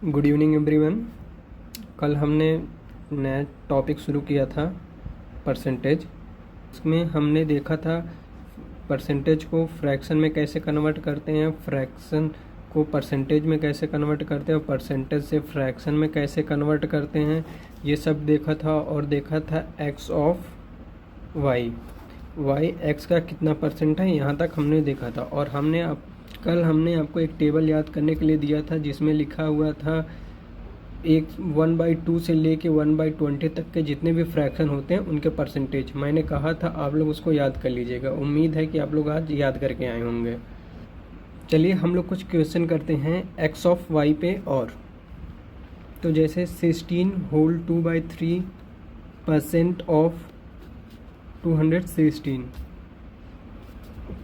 Good evening everyone. कल हमने नया टॉपिक शुरू किया था परसेंटेज। इसमें हमने देखा था परसेंटेज को फ्रैक्शन में कैसे कन्वर्ट करते हैं, फ्रैक्शन को परसेंटेज में कैसे कन्वर्ट करते हैं और परसेंटेज से फ्रैक्शन में कैसे कन्वर्ट करते हैं, ये सब देखा था। और देखा था x of y, y x का कितना परसेंट है, यहाँ तक हमने देखा था। और कल हमने आपको एक टेबल याद करने के लिए दिया था जिसमें लिखा हुआ था एक 1/2 से लेके 1/20 तक के जितने भी फ्रैक्शन होते हैं उनके परसेंटेज। मैंने कहा था आप लोग उसको याद कर लीजिएगा। उम्मीद है कि आप लोग आज याद करके आए होंगे। चलिए हम लोग कुछ क्वेश्चन करते हैं एक्स ऑफ वाई पे। और तो जैसे 16 होल 2/3% ऑफ 216।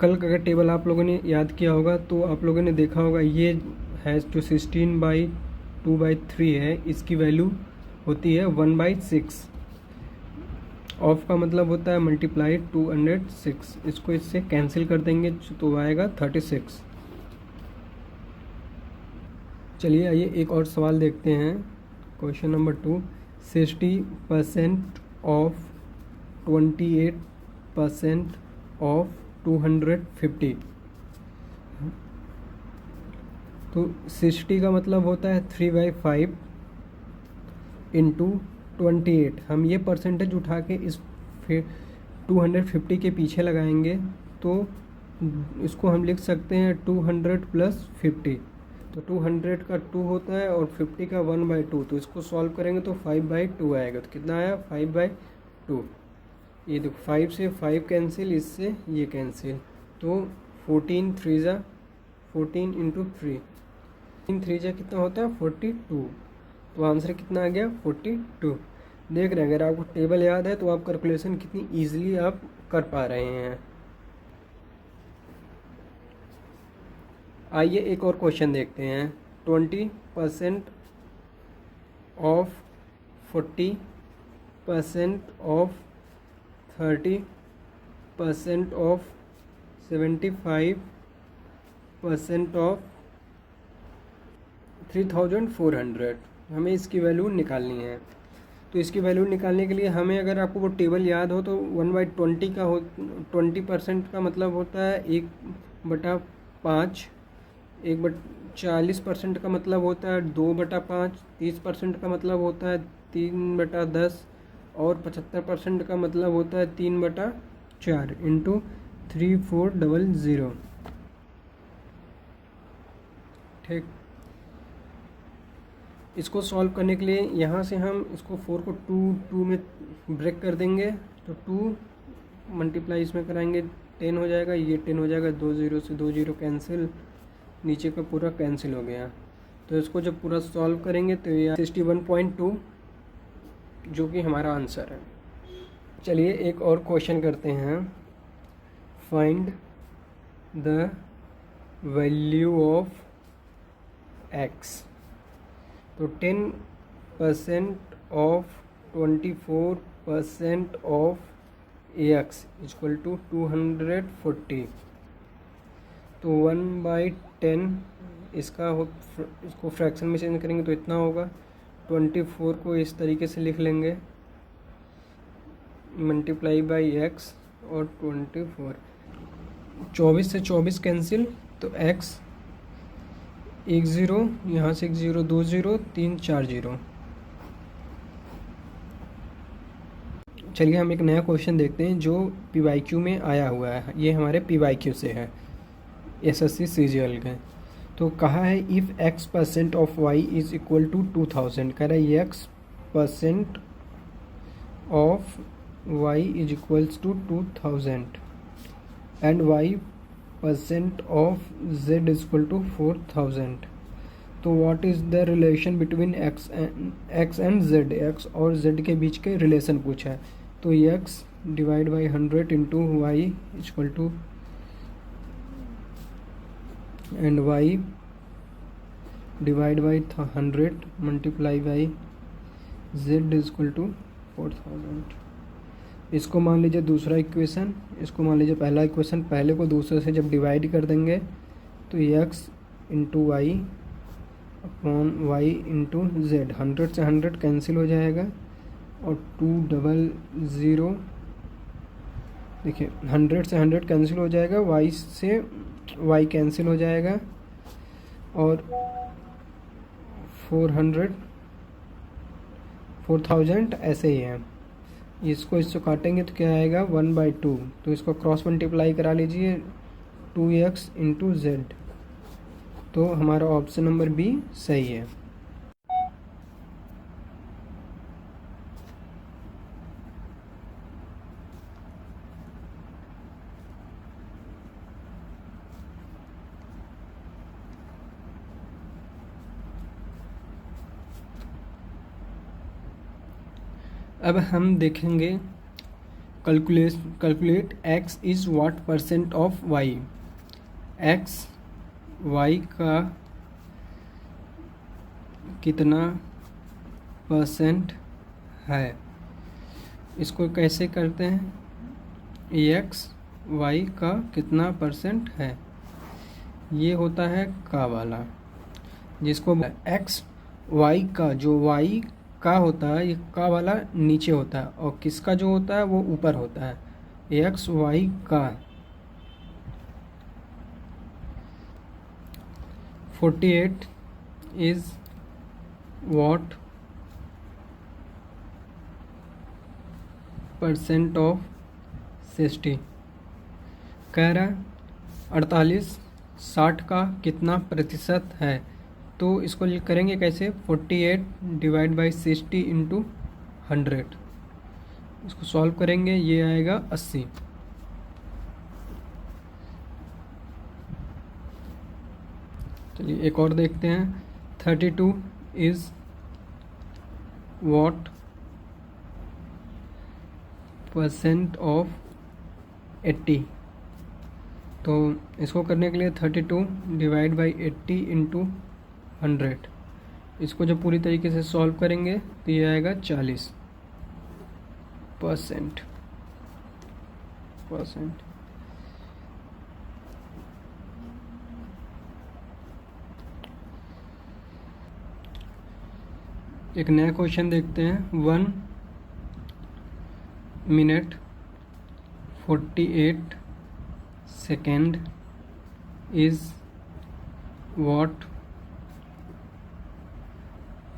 कल का अगर टेबल आप लोगों ने याद किया होगा तो आप लोगों ने देखा होगा ये है जो 16/2/3 है, इसकी वैल्यू होती है 1/6। ऑफ का मतलब होता है मल्टीप्लाई 206। इसको इससे कैंसिल कर देंगे तो आएगा 36। चलिए आइए एक और सवाल देखते हैं। Question number 2, 60% of 28% of 250। तो 60 का मतलब होता है 3/5 इंटू 28। हम ये परसेंटेज उठा के इस फिर 250 के पीछे लगाएंगे तो इसको हम लिख सकते हैं 200 प्लस 50। तो 200 का 2 होता है और 50 का 1/2। तो इसको सॉल्व करेंगे तो 5/2 आएगा। तो कितना आया 5/2। ये देखो 5 से 5 कैंसिल, इससे ये कैंसिल। तो 14 इंटू 3 कितना होता है 42। तो आंसर कितना आ गया 42। देख रहे हैं, अगर आपको टेबल याद है तो आप कैलकुलेशन कितनी ईजिली आप कर पा रहे हैं। आइए एक और क्वेश्चन देखते हैं। 20% ऑफ 40% ऑफ 30% ऑफ 75% ऑफ 3400। हमें इसकी वैल्यू निकालनी है। तो इसकी वैल्यू निकालने के लिए हमें, अगर आपको वो टेबल याद हो तो 1/20 का 20% का मतलब होता है 1/5। 40% का मतलब होता है 2/5। 30% का मतलब होता है 3/10 और 75% का मतलब होता है 3/4 इंटू 3400। ठीक, इसको सॉल्व करने के लिए यहाँ से हम इसको 4 को 2 में ब्रेक कर देंगे। तो 2 मल्टीप्लाई इसमें कराएंगे 10 हो जाएगा, ये 10 हो जाएगा। 2 0 से 2 0 कैंसिल, नीचे का पूरा कैंसिल हो गया। तो इसको जब पूरा सॉल्व करेंगे तो ये 61.2 जो कि हमारा आंसर है। चलिए एक और क्वेश्चन करते हैं। Find the value of x. तो 10% of 24% of x equal to 240। तो 1/10 इसको फ्रैक्शन में चेंज करेंगे तो इतना होगा। 24 को इस तरीके से लिख लेंगे मल्टीप्लाई बाई एक्स और 24। 24 से 24 कैंसिल, तो एक्स 1 0, यहाँ से 1 0, 2 0, 3 4 0। चलिए हम एक नया क्वेश्चन देखते हैं जो PYQ में आया हुआ है। ये हमारे PYQ से है, SSC CGL का। तो कहा है if x% of y is equal to 2000। कह रहा है x% of y is equals to 2000 and y% of z is equal to 4000। तो what is the relation between x and z। x और z के बीच के रिलेशन पूछा है। तो x divide by 100 into y equal to and y divide by 100 multiply by z is equal to 4000। इसको मान लीजिए दूसरा इक्वेशन, इसको मान लीजिए पहला इक्वेशन। पहले को दूसरे से जब डिवाइड कर देंगे तो x into y upon y into z. 100 से 100 कैंसिल हो जाएगा और 200, देखिए 100 से 100 कैंसिल हो जाएगा, वाई से वाई कैंसिल हो जाएगा और 4000 ऐसे ही है। इसको इससे काटेंगे तो क्या आएगा 1/2, तो इसको क्रॉस मल्टीप्लाई करा लीजिए 2x इंटू जेड, तो हमारा ऑप्शन नंबर बी सही है। अब हम देखेंगे calculate x is what percent of y। x y का कितना परसेंट है, इसको कैसे करते हैं, x y का कितना परसेंट है, ये होता है का वाला, जिसको x y का, जो y का होता है ये का वाला नीचे होता है और किसका जो होता है वो ऊपर होता है, एक्स वाई का 48 इज व्हाट परसेंट ऑफ 60। कह रहा 48 60 का कितना प्रतिशत है, तो इसको करेंगे कैसे, 48 डिवाइड बाई 60 इंटू 100, इसको सॉल्व करेंगे, ये आएगा 80। चलिए एक और देखते हैं, 32 इज़ व्हाट परसेंट ऑफ 80। तो इसको करने के लिए 32 डिवाइड बाई 80 इंटू 100, इसको जब पूरी तरीके से सॉल्व करेंगे तो ये आएगा 40%। एक नया क्वेश्चन देखते हैं, 1 minute 48 second is what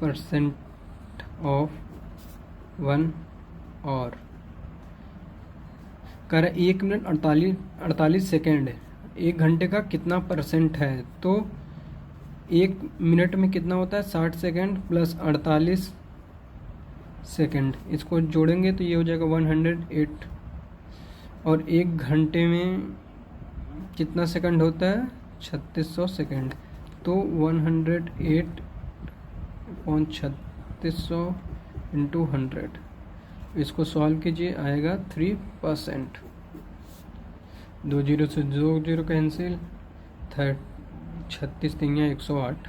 percent of 1 और। कह रहा 1 मिनट 48 सेकेंड, 1 घंटे का कितना परसेंट है, तो 1 मिनट में कितना होता है 60 सेकेंड प्लस 48 सेकेंड, इसको जोड़ेंगे तो ये हो जाएगा 108, और 1 घंटे में कितना सेकंड होता है 3600 सेकेंड, तो 108/3600 इंटू 100, इसको सॉल्व कीजिए आएगा 3%। 2 जीरो से 2 जीरो कैंसिल, 36 तिंगा 108।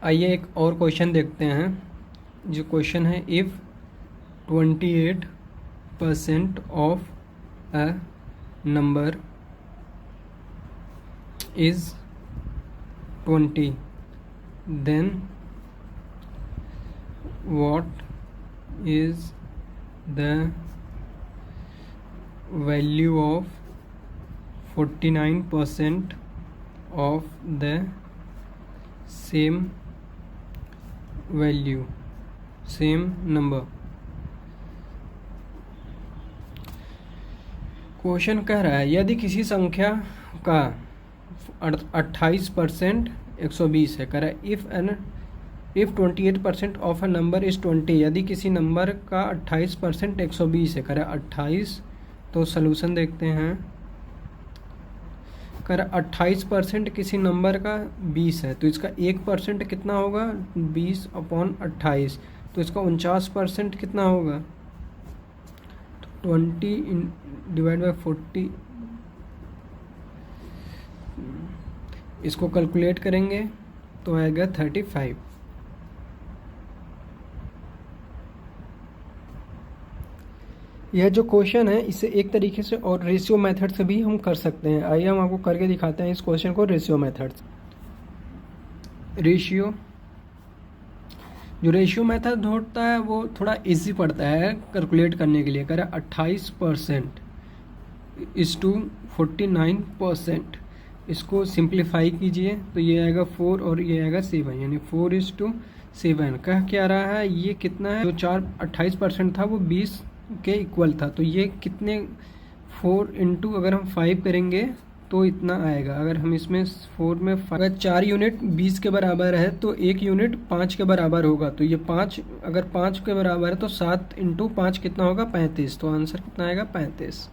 आइए एक और क्वेश्चन देखते हैं, जो क्वेश्चन है, if 28% of a number is 20, then what is the value of 49% of the same value, same number। Question कह रहा है यदि किसी संख्या का 28% 120 है, कह रहा है if 28% of a number is 20, यदि किसी नंबर का 28% 120 है, कह रहा है 28, तो सलूशन देखते हैं, कह रहा 28% किसी नंबर का 20 है, तो इसका 1% कितना होगा 20/28, तो इसका 49% कितना होगा, तो 20 डिवाइड बाई 40, इसको कैलकुलेट करेंगे तो आएगा 35। यह जो क्वेश्चन है इसे एक तरीके से और रेशियो मेथड से भी हम कर सकते हैं। आइए हम आपको करके दिखाते हैं इस क्वेश्चन को रेशियो मेथड से। रेशियो, जो रेशियो मेथड होता है वो थोड़ा इजी पड़ता है कैलकुलेट करने के लिए। कह रहा है 28% इस टू 49%। इसको सिंप्लीफाई कीजिए तो ये आएगा 4 और ये आएगा 7, यानी 4:7। कह क्या रहा है, ये कितना है, जो 28% था वो 20 के इक्वल था, तो ये कितने 4 इंटू अगर हम 5 करेंगे तो इतना आएगा। अगर हम इसमें 4 में 5, अगर 4 यूनिट 20 के बराबर है तो 1 यूनिट 5 के बराबर होगा, तो ये 5 अगर 5 के बराबर है तो 7 इंटू 5 कितना होगा, 35। तो आंसर कितना आएगा, 35।